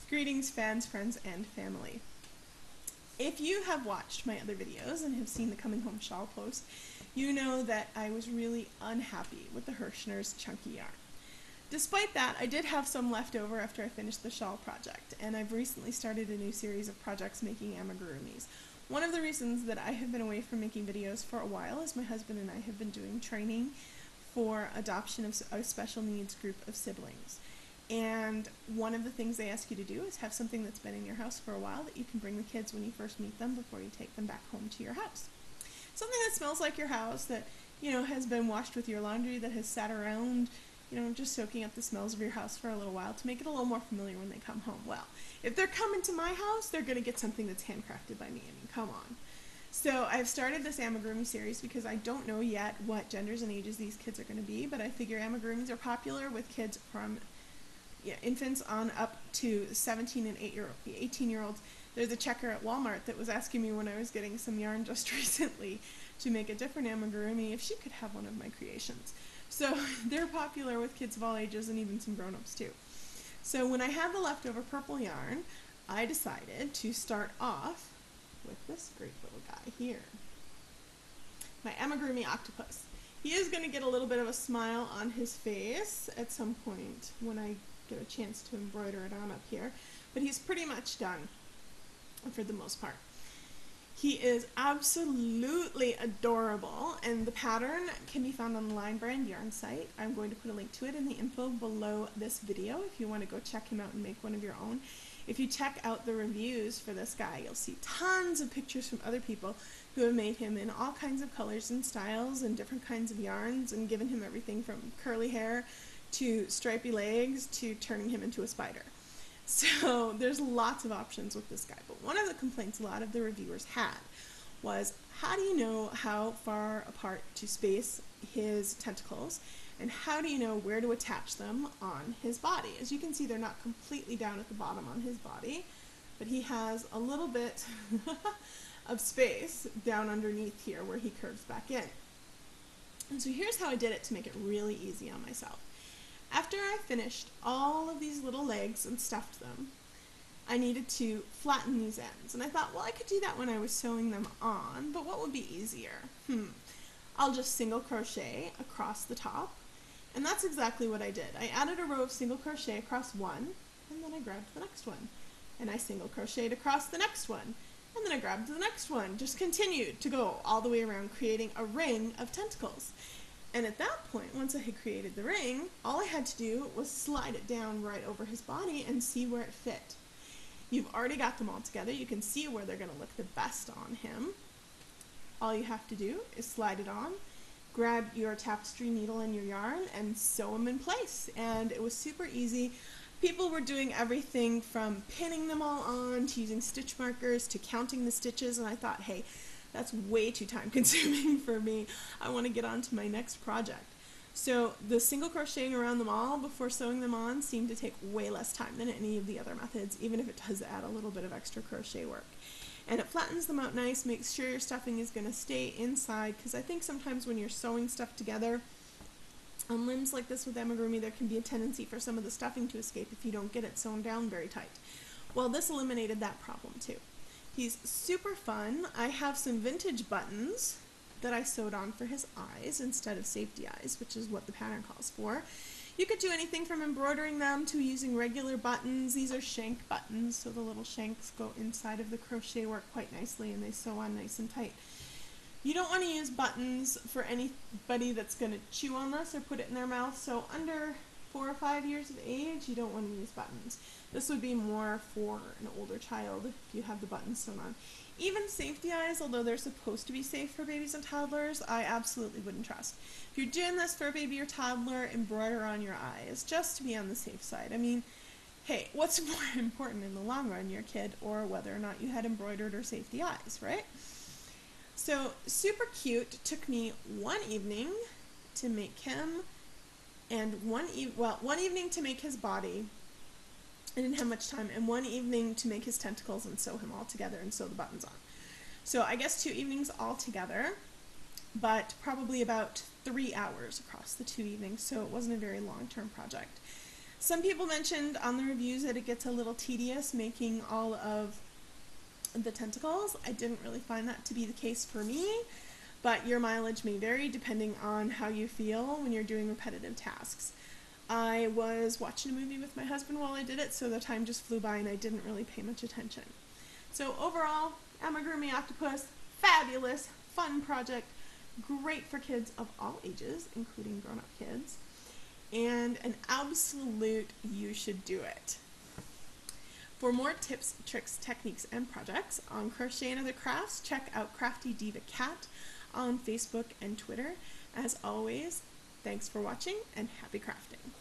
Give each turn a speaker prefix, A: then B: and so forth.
A: Greetings fans, friends, and family. If you have watched my other videos and have seen the Coming Home Shawl post, you know that I was really unhappy with the Hirschner's chunky yarn. Despite that, I did have some left over after I finished the shawl project, and I've recently started a new series of projects making amigurumis. One of the reasons that I have been away from making videos for a while is my husband and I have been doing training for adoption of a special needs group of siblings. And one of the things they ask you to do is have something that's been in your house for a while that you can bring the kids when you first meet them before you take them back home to your house. Something that smells like your house, that, has been washed with your laundry, that has sat around, just soaking up the smells of your house for a little while to make it a little more familiar when they come home. Well, if they're coming to my house, they're going to get something that's handcrafted by me. I mean, come on. So I've started this amigurumi series because I don't know yet what genders and ages these kids are going to be, but I figure amigurumis are popular with kids from infants on up to 17 and 18-year-olds. There's a checker at Walmart that was asking me when I was getting some yarn just recently to make a different amigurumi if she could have one of my creations. So they're popular with kids of all ages and even some grown-ups too. So when I had the leftover purple yarn, I decided to start off with this great little guy here, my Amigurumi Octopus. He is going to get a little bit of a smile on his face at some point when I get a chance to embroider it on up here, but he's pretty much done for the most part. He is absolutely adorable, and the pattern can be found on the Line Brand yarn site. I'm going to put a link to it in the info below this video if you want to go check him out and make one of your own. If you check out the reviews for this guy, you'll see tons of pictures from other people who have made him in all kinds of colors and styles and different kinds of yarns and given him everything from curly hair to stripy legs to turning him into a spider. So there's lots of options with this guy, but one of the complaints a lot of the reviewers had was, how do you know how far apart to space his tentacles, and how do you know where to attach them on his body? As you can see, they're not completely down at the bottom on his body, but he has a little bit of space down underneath here where he curves back in. And so here's how I did it to make it really easy on myself. After I finished all of these little legs and stuffed them, I needed to flatten these ends. And I thought, well, I could do that when I was sewing them on, but what would be easier? I'll just single crochet across the top. And that's exactly what I did. I added a row of single crochet across one, and then I grabbed the next one. And I single crocheted across the next one, and then I grabbed the next one. Just continued to go all the way around, creating a ring of tentacles. And at that point, once I had created the ring, all I had to do was slide it down right over his body and see where it fit. You've already got them all together. You can see where they're going to look the best on him. All you have to do is slide it on, grab your tapestry needle and your yarn, and sew them in place. And it was super easy. People were doing everything from pinning them all on to using stitch markers to counting the stitches, and I thought, hey, that's way too time consuming for me. I want to get on to my next project. So the single crocheting around them all before sewing them on seemed to take way less time than any of the other methods, even if it does add a little bit of extra crochet work. And it flattens them out nice, makes sure your stuffing is going to stay inside, because I think sometimes when you're sewing stuff together on limbs like this with amigurumi, there can be a tendency for some of the stuffing to escape if you don't get it sewn down very tight. Well, this eliminated that problem too. He's super fun. I have some vintage buttons that I sewed on for his eyes instead of safety eyes, which is what the pattern calls for. You could do anything from embroidering them to using regular buttons. These are shank buttons, so the little shanks go inside of the crochet work quite nicely and they sew on nice and tight. You don't want to use buttons for anybody that's going to chew on this or put it in their mouth, so under 4 or 5 years of age, you don't want to use buttons. This would be more for an older child if you have the buttons sewn on. Even safety eyes, although they're supposed to be safe for babies and toddlers, I absolutely wouldn't trust. If you're doing this for a baby or toddler, embroider on your eyes, just to be on the safe side. I mean, hey, what's more important in the long run, your kid or whether or not you had embroidered or safety eyes, right? So, super cute. It took me one evening to make him, and one evening to make his body. I didn't have much time, and one evening to make his tentacles and sew him all together and sew the buttons on. So I guess 2 evenings all together, but probably about 3 hours across the 2 evenings, so it wasn't a very long-term project. Some people mentioned on the reviews that it gets a little tedious making all of the tentacles. I didn't really find that to be the case for me, but your mileage may vary depending on how you feel when you're doing repetitive tasks. I was watching a movie with my husband while I did it, so the time just flew by and I didn't really pay much attention. So overall, Amigurumi Octopus, fabulous, fun project, great for kids of all ages, including grown-up kids, and an absolute you should do it. For more tips, tricks, techniques, and projects on crochet and other crafts, check out Crafty Diva Cat on Facebook and Twitter. As always, thanks for watching and happy crafting.